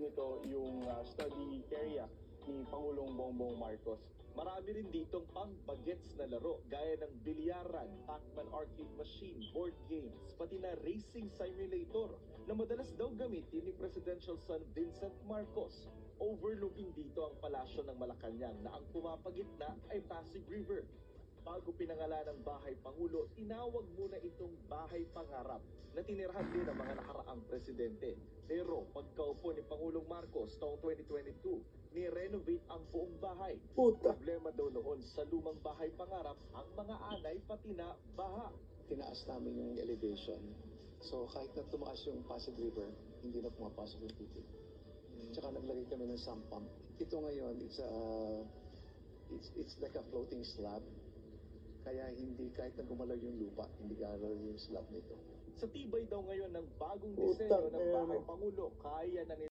nito yung study area ni Pangulong Bongbong Marcos. Marami rin ditong pang-bagets na laro gaya ng bilyaran, Pac-Man arcade machine, board games, pati na racing simulator na madalas daw gamitin ni Presidential son Vincent Marcos. Overlooking dito ang palasyo ng Malacanang na ang pumapagitna ay Pasig River. Bago pinangalan ng Bahay Pangulo, tinawag muna itong Bahay Pangarap na tinirahan din ng mga nakaraang presidente. Pero pagkaupo ni Pangulong Marcos taong 2022, ni-renovate ang buong bahay. Puta. Problema daw noon sa lumang Bahay Pangarap, ang mga anay pati na baha. Tinaas namin yung elevation. So kahit na tumaas yung Pasig River, hindi na pumapasok yung tubig. Tsaka naglagay kami ng sump pump. Ito ngayon, it's like a floating slab. Kaya hindi, kahit na gumalaw yung lupa, hindi galaw yung slab nito. Sa tibay daw ngayon ng bagong Puta, disenyo ng Bahay ano. Pangulo, kaya na